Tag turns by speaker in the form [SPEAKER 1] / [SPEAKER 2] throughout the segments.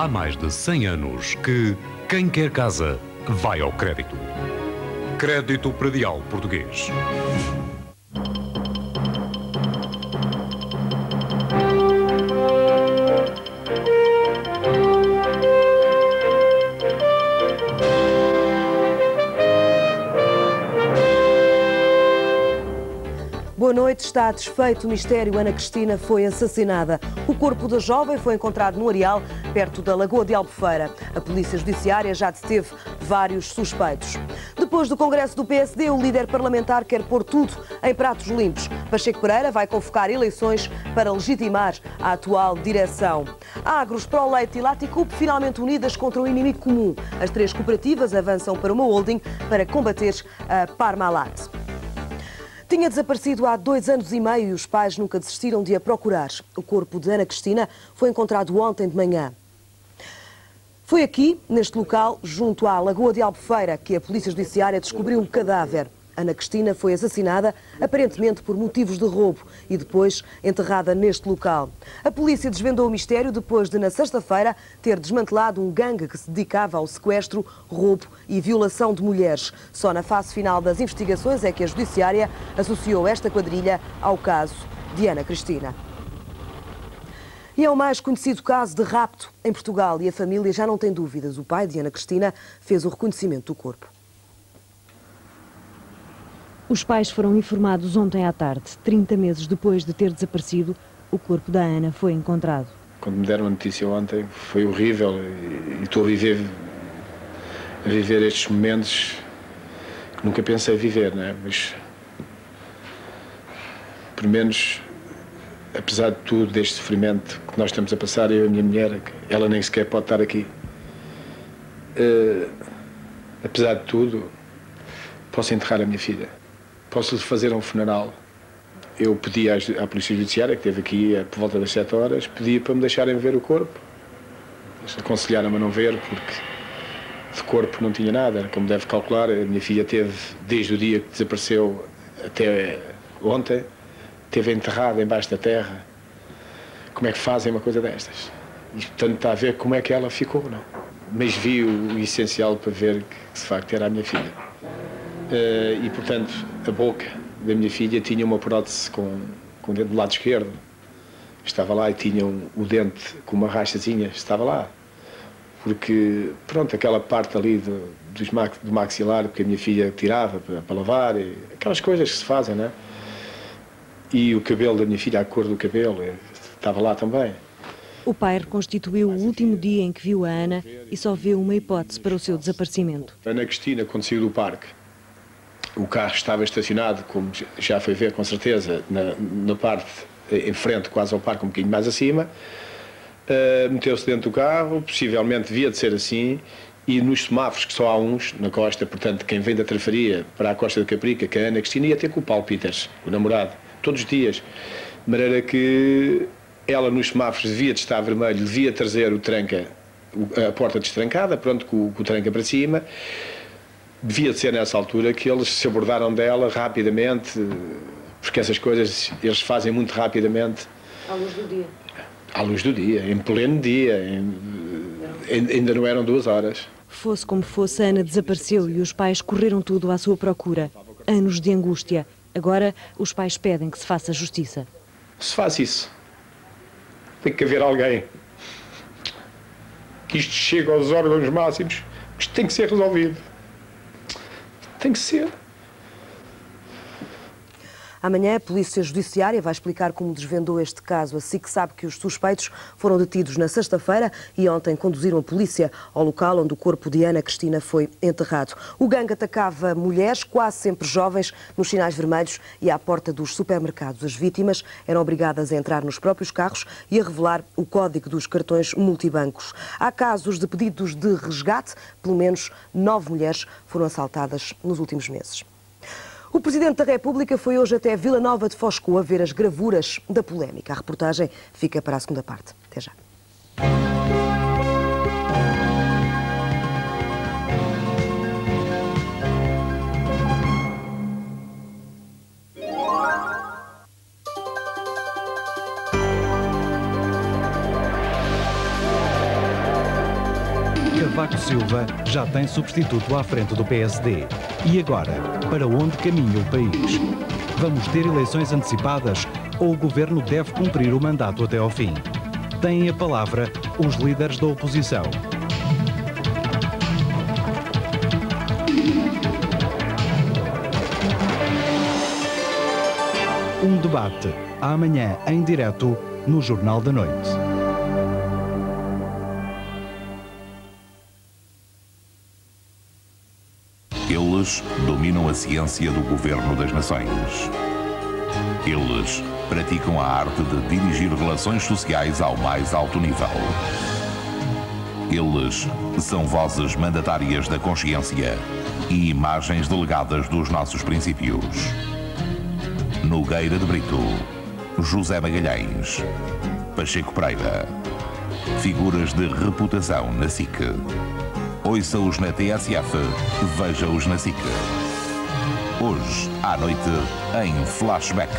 [SPEAKER 1] Há mais de 100 anos que quem quer casa vai ao crédito. Crédito Predial Português.
[SPEAKER 2] Boa noite. Está desfeito o mistério. Ana Cristina foi assassinada. O corpo da jovem foi encontrado no areal, perto da Lagoa de Albufeira. A Polícia Judiciária já deteve vários suspeitos. Depois do Congresso do PSD, o líder parlamentar quer pôr tudo em pratos limpos. Pacheco Pereira vai convocar eleições para legitimar a atual direção. Agros, Proleite e Laticup finalmente unidas contra o inimigo comum. As três cooperativas avançam para uma holding para combater a Parmalat. Tinha desaparecido há 2 anos e meio e os pais nunca desistiram de a procurar. O corpo de Ana Cristina foi encontrado ontem de manhã. Foi aqui, neste local, junto à Lagoa de Albufeira, que a Polícia Judiciária descobriu um cadáver. Ana Cristina foi assassinada, aparentemente por motivos de roubo, e depois enterrada neste local. A polícia desvendou o mistério depois de, na sexta-feira, ter desmantelado um gangue que se dedicava ao sequestro, roubo e violação de mulheres. Só na fase final das investigações é que a Judiciária associou esta quadrilha ao caso de Ana Cristina. E é o mais conhecido caso de rapto em Portugal e a família já não tem dúvidas. O pai de Ana Cristina fez o reconhecimento do corpo.
[SPEAKER 3] Os pais foram informados ontem à tarde. 30 meses depois de ter desaparecido, o corpo da Ana foi encontrado.
[SPEAKER 4] Quando me deram a notícia ontem, foi horrível e estou a viver estes momentos que nunca pensei viver, não é? Mas, pelo menos, apesar de tudo, deste sofrimento que nós estamos a passar, eu e a minha mulher, ela nem sequer pode estar aqui. Apesar de tudo, posso enterrar a minha filha. Posso fazer um funeral. Eu pedi à Polícia Judiciária, que esteve aqui por volta das 7 horas, pedi para me deixarem ver o corpo. Eles aconselharam-me a não ver, porque de corpo não tinha nada. Como deve calcular, a minha filha teve, desde o dia que desapareceu até ontem, esteve enterrada embaixo da terra. Como é que fazem uma coisa destas? E, portanto, está a ver como é que ela ficou, não? Mas vi o essencial para ver que, de facto, era a minha filha. E, portanto, a boca da minha filha tinha uma prótese com o dente do lado esquerdo. Estava lá e tinha o dente com uma rachazinha, estava lá. Porque, pronto, aquela parte ali do maxilar que a minha filha tirava para lavar, aquelas coisas que se fazem, não é? E o cabelo da minha filha, a cor do cabelo, estava lá também.
[SPEAKER 3] O pai reconstituiu o último dia em que viu a Ana e só vê uma hipótese para o seu desaparecimento.
[SPEAKER 4] Ana Cristina, quando saiu do parque, o carro estava estacionado, como já foi ver com certeza, na parte em frente, quase ao parque, um bocadinho mais acima. Meteu-se dentro do carro, possivelmente devia de ser assim, e nos semáforos, que só há uns na costa, portanto, quem vem da Trafaria para a Costa da Caparica, que a Ana Cristina ia ter com o Paulo Peters, o namorado, todos os dias. De maneira que ela nos semáforos devia de estar vermelho, devia trazer a porta destrancada, pronto, com o tranca para cima. Devia de ser nessa altura que eles se abordaram dela rapidamente, porque essas coisas eles fazem muito rapidamente.
[SPEAKER 2] À luz do dia.
[SPEAKER 4] À luz do dia, em pleno dia, ainda não eram 2 horas.
[SPEAKER 3] Fosse como fosse, a Ana desapareceu e os pais correram tudo à sua procura. Anos de angústia. Agora, os pais pedem que se faça justiça.
[SPEAKER 4] Se faz isso, tem que haver alguém que isto chegue aos órgãos máximos, isto tem que ser resolvido. Tem que ser.
[SPEAKER 2] Amanhã a Polícia Judiciária vai explicar como desvendou este caso. Assim que sabe que os suspeitos foram detidos na sexta-feira e ontem conduziram a polícia ao local onde o corpo de Ana Cristina foi enterrado. O gangue atacava mulheres, quase sempre jovens, nos sinais vermelhos e à porta dos supermercados. As vítimas eram obrigadas a entrar nos próprios carros e a revelar o código dos cartões multibancos. Há casos de pedidos de resgate. Pelo menos 9 mulheres foram assaltadas nos últimos meses. O Presidente da República foi hoje até Vila Nova de Foscoa ver as gravuras da polémica. A reportagem fica para a segunda parte. Até já.
[SPEAKER 5] Cavaco Silva já tem substituto à frente do PSD. E agora, para onde caminha o país? Vamos ter eleições antecipadas ou o governo deve cumprir o mandato até ao fim? Têm a palavra os líderes da oposição. Um debate, amanhã em direto no Jornal da Noite.
[SPEAKER 6] Eles dominam a ciência do governo das nações. Eles praticam a arte de dirigir relações sociais ao mais alto nível. Eles são vozes mandatárias da consciência e imagens delegadas dos nossos princípios. Nogueira de Brito, José Magalhães, Pacheco Pereira. Figuras de reputação na SIC. Ouça-os na TSF, veja-os na SIC. Hoje, à noite, em Flashback.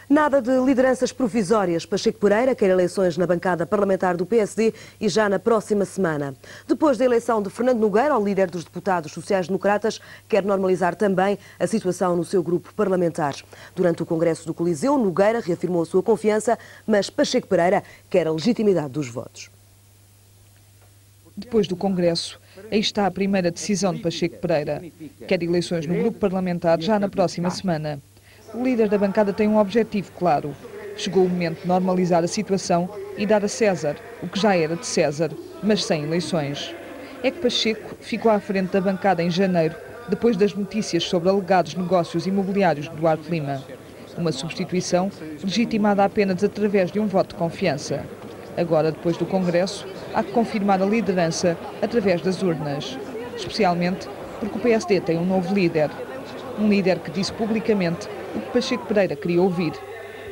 [SPEAKER 2] Nada de lideranças provisórias. Pacheco Pereira quer eleições na bancada parlamentar do PSD e já na próxima semana. Depois da eleição de Fernando Nogueira, o líder dos deputados sociais-democratas, quer normalizar também a situação no seu grupo parlamentar. Durante o Congresso do Coliseu, Nogueira reafirmou a sua confiança, mas Pacheco Pereira quer a legitimidade dos votos.
[SPEAKER 7] Depois do Congresso, aí está a primeira decisão de Pacheco Pereira. Quer eleições no grupo parlamentar já na próxima semana. O líder da bancada tem um objetivo claro. Chegou o momento de normalizar a situação e dar a César o que já era de César, mas sem eleições. É que Pacheco ficou à frente da bancada em janeiro, depois das notícias sobre alegados negócios imobiliários de Duarte Lima. Uma substituição legitimada apenas através de um voto de confiança. Agora, depois do Congresso, há que confirmar a liderança através das urnas. Especialmente porque o PSD tem um novo líder. Um líder que disse publicamente o que Pacheco Pereira queria ouvir.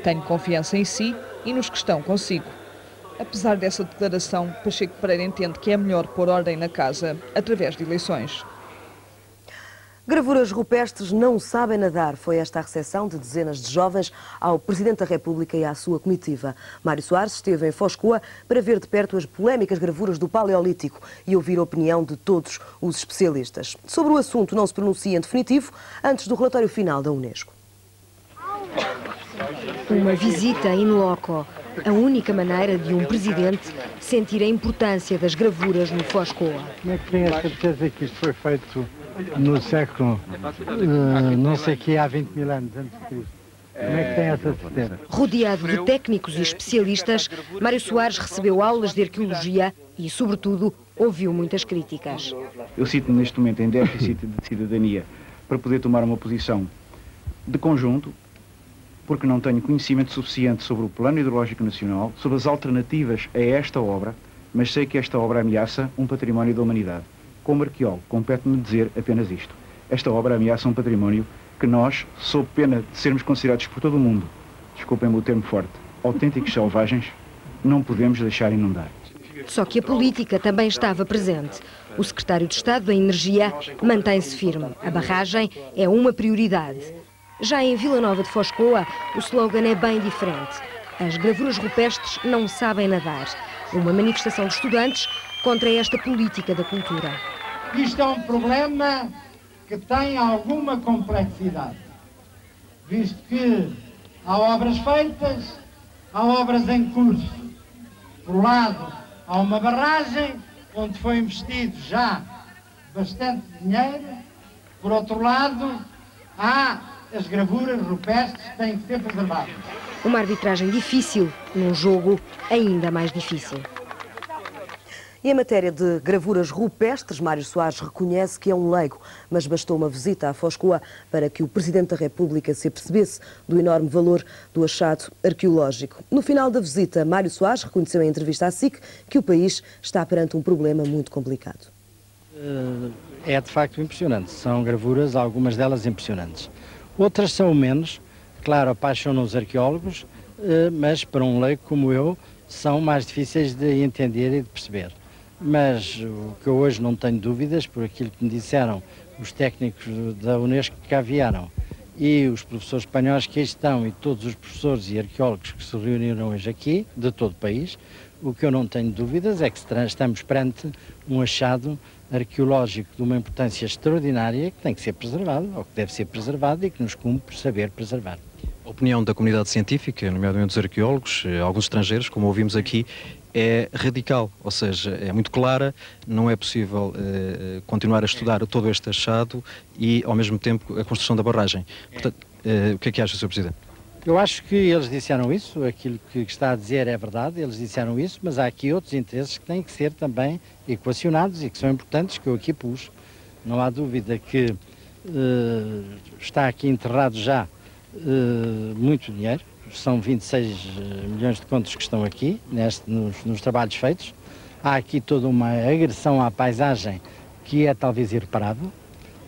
[SPEAKER 7] Tenho confiança em si e nos que estão consigo. Apesar dessa declaração, Pacheco Pereira entende que é melhor pôr ordem na casa através de eleições.
[SPEAKER 2] Gravuras rupestres não sabem nadar. Foi esta a recepção de dezenas de jovens ao Presidente da República e à sua comitiva. Mário Soares esteve em Foscoa para ver de perto as polémicas gravuras do Paleolítico e ouvir a opinião de todos os especialistas. Sobre o assunto não se pronuncia em definitivo antes do relatório final da Unesco.
[SPEAKER 3] Uma visita in loco, a única maneira de um presidente sentir a importância das gravuras no Foscoa.
[SPEAKER 8] Como é que tem a certeza que isto foi feito no século, não sei que, há 20 mil anos antes de Cristo? Como é que tem essa certeza?
[SPEAKER 3] Rodeado de técnicos e especialistas, Mário Soares recebeu aulas de arqueologia e, sobretudo, ouviu muitas críticas.
[SPEAKER 9] Eu sinto-me neste momento em déficit de cidadania para poder tomar uma posição de conjunto, porque não tenho conhecimento suficiente sobre o Plano Hidrológico Nacional, sobre as alternativas a esta obra, mas sei que esta obra ameaça um património da humanidade. Como arqueólogo, compete-me dizer apenas isto. Esta obra ameaça um património que nós, sob pena de sermos considerados por todo o mundo, desculpem-me o termo forte, autênticos selvagens, não podemos deixar inundar.
[SPEAKER 3] Só que a política também estava presente. O secretário de Estado da Energia mantém-se firme. A barragem é uma prioridade. Já em Vila Nova de Foscoa, o slogan é bem diferente. As gravuras rupestres não sabem nadar. Uma manifestação de estudantes contra esta política da cultura.
[SPEAKER 10] Isto é um problema que tem alguma complexidade, visto que há obras feitas, há obras em curso. Por um lado, há uma barragem onde foi investido já bastante dinheiro. Por outro lado, há as gravuras rupestres que têm que ser preservadas.
[SPEAKER 3] Uma arbitragem difícil num jogo ainda mais difícil.
[SPEAKER 2] E em matéria de gravuras rupestres, Mário Soares reconhece que é um leigo, mas bastou uma visita à Foscoa para que o Presidente da República se apercebesse do enorme valor do achado arqueológico. No final da visita, Mário Soares reconheceu em entrevista à SIC que o país está perante um problema muito complicado.
[SPEAKER 8] É de facto impressionante. São gravuras, algumas delas impressionantes. Outras são menos. Claro, apaixonam os arqueólogos, mas para um leigo como eu, são mais difíceis de entender e de perceber. Mas o que eu hoje não tenho dúvidas, por aquilo que me disseram os técnicos da Unesco que cá vieram e os professores espanhóis que aí estão e todos os professores e arqueólogos que se reuniram hoje aqui, de todo o país, o que eu não tenho dúvidas é que estamos perante um achado arqueológico de uma importância extraordinária que tem que ser preservado, ou que deve ser preservado e que nos cumpre saber preservar.
[SPEAKER 11] A opinião da comunidade científica, nomeadamente dos arqueólogos, alguns estrangeiros, como ouvimos aqui, é radical, ou seja, é muito clara, não é possível continuar a estudar todo este achado e, ao mesmo tempo, a construção da barragem. Portanto, o que é que acha, Sr. Presidente?
[SPEAKER 8] Eu acho que eles disseram isso, aquilo que está a dizer é verdade, eles disseram isso, mas há aqui outros interesses que têm que ser também equacionados e que são importantes, que eu aqui pus. Não há dúvida que está aqui enterrado já muito dinheiro, são 26 milhões de contos que estão aqui, nos trabalhos feitos. Há aqui toda uma agressão à paisagem que é talvez irreparável,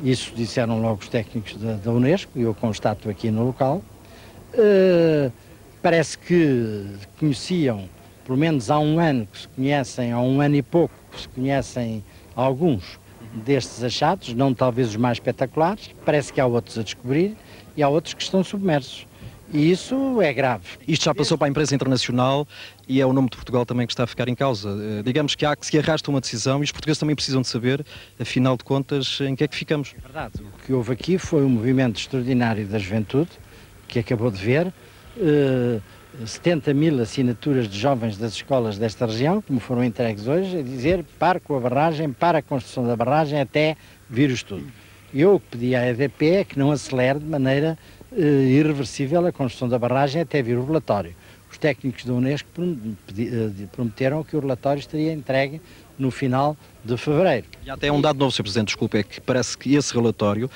[SPEAKER 8] isso disseram logo os técnicos da Unesco, e eu constato aqui no local. Parece que conheciam, pelo menos há um ano que se conhecem, há um ano e pouco que se conhecem alguns destes achados, não talvez os mais espetaculares, parece que há outros a descobrir e há outros que estão submersos. E isso é grave.
[SPEAKER 11] Isto já passou para a imprensa internacional e é o nome de Portugal também que está a ficar em causa. Digamos que há que se arrasta uma decisão e os portugueses também precisam de saber, afinal de contas, em que é que ficamos.
[SPEAKER 8] É verdade. O que houve aqui foi um movimento extraordinário da juventude, que acabou de ver, 70 mil assinaturas de jovens das escolas desta região, que me foram entregues hoje, a dizer para com a barragem, para a construção da barragem, até vir o estudo. Eu pedi à EDP é que não acelere de maneira irreversível a construção da barragem até vir o relatório. Os técnicos da Unesco prometeram que o relatório estaria entregue no final de fevereiro.
[SPEAKER 11] E até um dado novo, Sr. Presidente, desculpe, é que parece que esse relatório,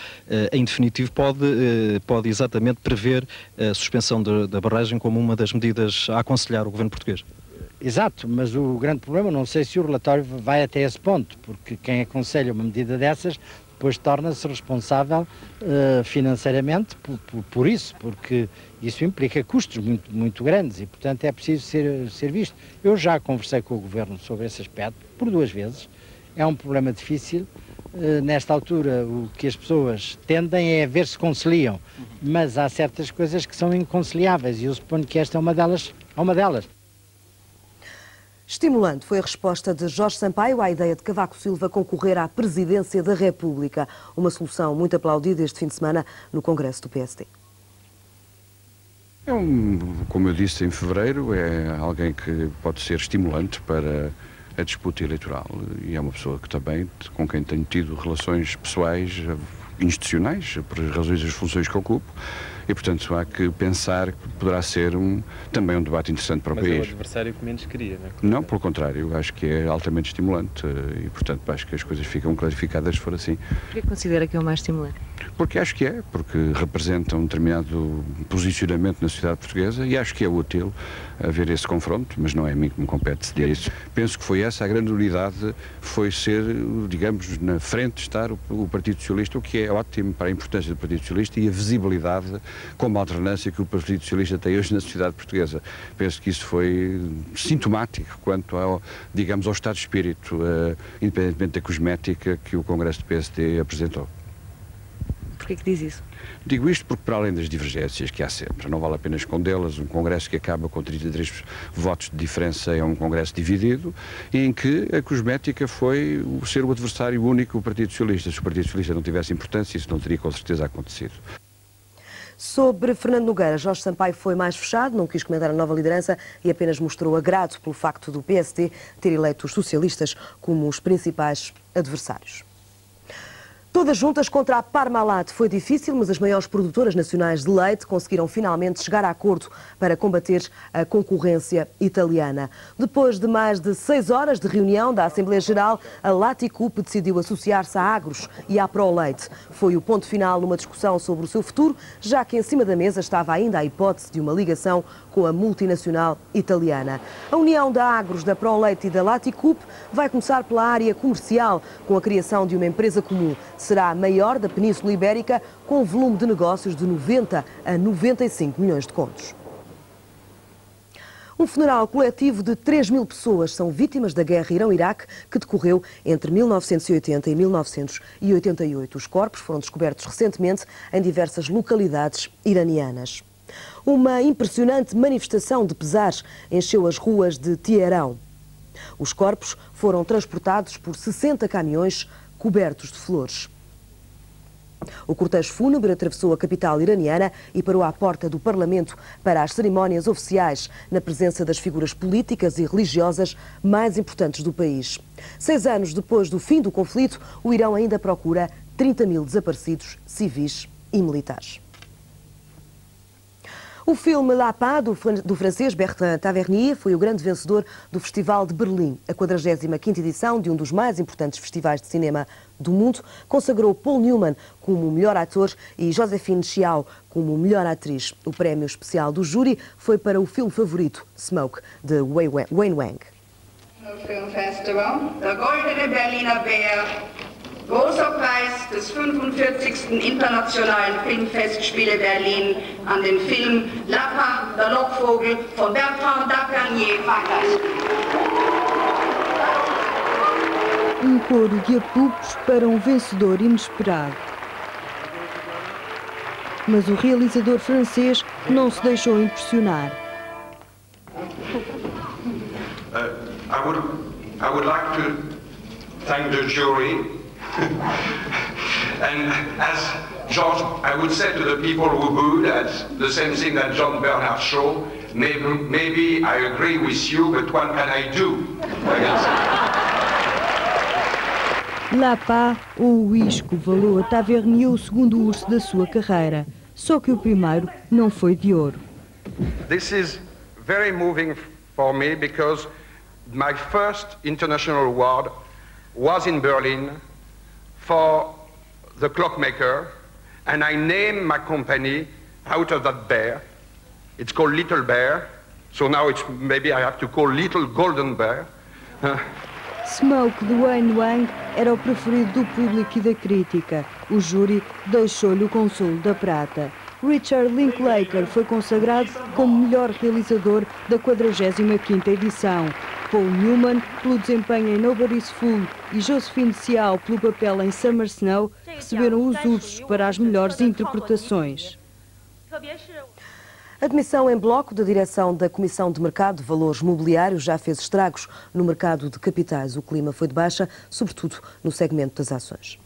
[SPEAKER 11] em definitivo, pode exatamente prever a suspensão da barragem como uma das medidas a aconselhar o governo português.
[SPEAKER 8] Exato, mas o grande problema, não sei se o relatório vai até esse ponto, porque quem aconselha uma medida dessas depois torna-se responsável financeiramente por isso, porque isso implica custos muito, muito grandes e, portanto, é preciso ser visto. Eu já conversei com o Governo sobre esse aspecto, por 2 vezes. É um problema difícil. Nesta altura, o que as pessoas tendem é a ver se conciliam, mas há certas coisas que são inconciliáveis e eu suponho que esta é uma delas.
[SPEAKER 2] Estimulante foi a resposta de Jorge Sampaio à ideia de Cavaco Silva concorrer à presidência da República. Uma solução muito aplaudida este fim de semana no Congresso do PSD.
[SPEAKER 12] Como eu disse em fevereiro, é alguém que pode ser estimulante para a disputa eleitoral e é uma pessoa que também, com quem tenho tido relações pessoais, institucionais, por razões das funções que ocupo, e portanto há que pensar que poderá ser também um debate interessante para o país.
[SPEAKER 13] Mas é o adversário que menos queria, não é?
[SPEAKER 12] Não, pelo contrário, acho que é altamente estimulante e portanto acho que as coisas ficam clarificadas se for assim.
[SPEAKER 14] Por que considera que é o mais estimulante?
[SPEAKER 12] Porque acho que é, porque representa um determinado posicionamento na sociedade portuguesa e acho que é útil haver esse confronto, mas não é a mim que me compete decidir isso. Penso que foi essa a grande unidade, foi ser, digamos, na frente estar o Partido Socialista, o que é ótimo para a importância do Partido Socialista e a visibilidade como alternância que o Partido Socialista tem hoje na sociedade portuguesa. Penso que isso foi sintomático quanto ao, digamos, ao estado de espírito, independentemente da cosmética que o Congresso do PSD apresentou.
[SPEAKER 14] Porquê que diz isso?
[SPEAKER 12] Digo isto porque, para além das divergências que há sempre, não vale a pena escondê-las, um Congresso que acaba com 33 votos de diferença é um Congresso dividido, e em que a cosmética foi ser o adversário único do Partido Socialista. Se o Partido Socialista não tivesse importância, isso não teria com certeza acontecido.
[SPEAKER 2] Sobre Fernando Nogueira, Jorge Sampaio foi mais fechado, não quis comentar a nova liderança e apenas mostrou agrado pelo facto do PSD ter eleito os socialistas como os principais adversários. Todas juntas contra a Parmalat foi difícil, mas as maiores produtoras nacionais de leite conseguiram finalmente chegar a acordo para combater a concorrência italiana. Depois de mais de 6 horas de reunião da Assembleia Geral, a Laticup decidiu associar-se à Agros e à ProLeite. Foi o ponto final numa discussão sobre o seu futuro, já que em cima da mesa estava ainda a hipótese de uma ligação com a multinacional italiana. A união da Agros, da ProLeite e da Laticup vai começar pela área comercial, com a criação de uma empresa comum. Será a maior da Península Ibérica, com um volume de negócios de 90 a 95 milhões de contos. Um funeral coletivo de 3.000 pessoas são vítimas da guerra Irão-Iraque que decorreu entre 1980 e 1988. Os corpos foram descobertos recentemente em diversas localidades iranianas. Uma impressionante manifestação de pesares encheu as ruas de Teherão. Os corpos foram transportados por 60 caminhões cobertos de flores. O cortejo fúnebre atravessou a capital iraniana e parou à porta do Parlamento para as cerimónias oficiais, na presença das figuras políticas e religiosas mais importantes do país. 6 anos depois do fim do conflito, o Irão ainda procura 30.000 desaparecidos civis e militares. O filme La Paz, do francês Bertrand Tavernier, foi o grande vencedor do Festival de Berlim. A 45ª edição de um dos mais importantes festivais de cinema do mundo consagrou Paul Newman como o melhor ator e Joséphine Chiao como melhor atriz. O prémio especial do júri foi para o filme favorito, Smoke, de Wayne Wang.
[SPEAKER 13] Film Festival, der Goldene Berliner Bär, großer Preis des 45. Internationalen Filmfestspiele Berlin an den Film La Paz, der Lockvogel von Bertrand Tavernier verteilt.
[SPEAKER 15] Um coro de aplausos para um vencedor inesperado. Mas o realizador francês não se deixou impressionar.
[SPEAKER 16] I would like to thank the jury. And as George, I would say to the people who booed, that's the same thing that John Bernard Shaw. Maybe I agree with you, but what can I do?
[SPEAKER 15] La Paz, ou o Isco, valeu a Tavernier o segundo urso da sua carreira. Só que o primeiro não foi de ouro.
[SPEAKER 16] This is very moving for me because my first international award was in Berlin for the clockmaker, and I named my company out of that bear. It's called Little Bear, so now it's maybe I have to call Little Golden Bear.
[SPEAKER 15] Smoke, de Wayne Wang, era o preferido do público e da crítica. O júri deixou-lhe o consolo da prata. Richard Linklater foi consagrado como melhor realizador da 45ª edição. Paul Newman, pelo desempenho em Nobody's Fool, e Joséphine Chiao, pelo papel em Summer Snow, receberam os ursos para as melhores interpretações.
[SPEAKER 2] A demissão em bloco da direção da Comissão de Mercado de Valores Mobiliários já fez estragos no mercado de capitais. O clima foi de baixa, sobretudo no segmento das ações.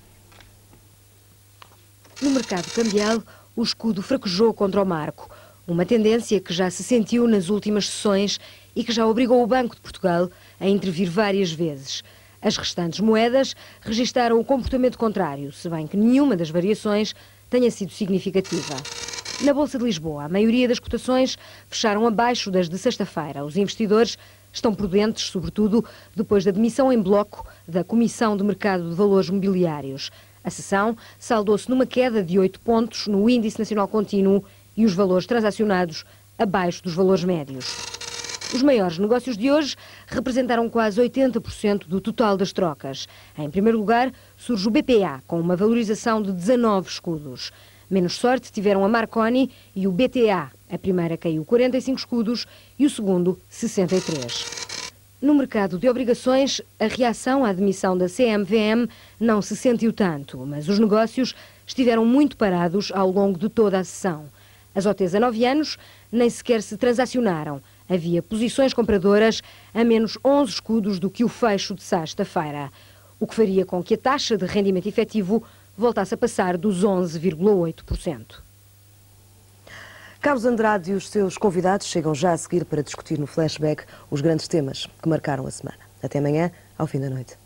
[SPEAKER 3] No mercado cambial, o escudo fraquejou contra o marco, uma tendência que já se sentiu nas últimas sessões e que já obrigou o Banco de Portugal a intervir várias vezes. As restantes moedas registaram o comportamento contrário, se bem que nenhuma das variações tenha sido significativa. Na Bolsa de Lisboa, a maioria das cotações fecharam abaixo das de sexta-feira. Os investidores estão prudentes, sobretudo depois da demissão em bloco da Comissão de Mercado de Valores Mobiliários. A sessão saldou-se numa queda de 8 pontos no Índice Nacional Contínuo e os valores transacionados abaixo dos valores médios. Os maiores negócios de hoje representaram quase 80% do total das trocas. Em primeiro lugar, surge o BPA, com uma valorização de 19 escudos. Menos sorte tiveram a Marconi e o BTA. A primeira caiu 45 escudos e o segundo 63. No mercado de obrigações, a reação à demissão da CMVM não se sentiu tanto, mas os negócios estiveram muito parados ao longo de toda a sessão. As OTs a 9 anos nem sequer se transacionaram. Havia posições compradoras a menos 11 escudos do que o fecho de sexta-feira, o que faria com que a taxa de rendimento efetivo voltasse a passar dos 11,8%.
[SPEAKER 2] Carlos Andrade e os seus convidados chegam já a seguir para discutir no Flashback os grandes temas que marcaram a semana. Até amanhã, ao fim da noite.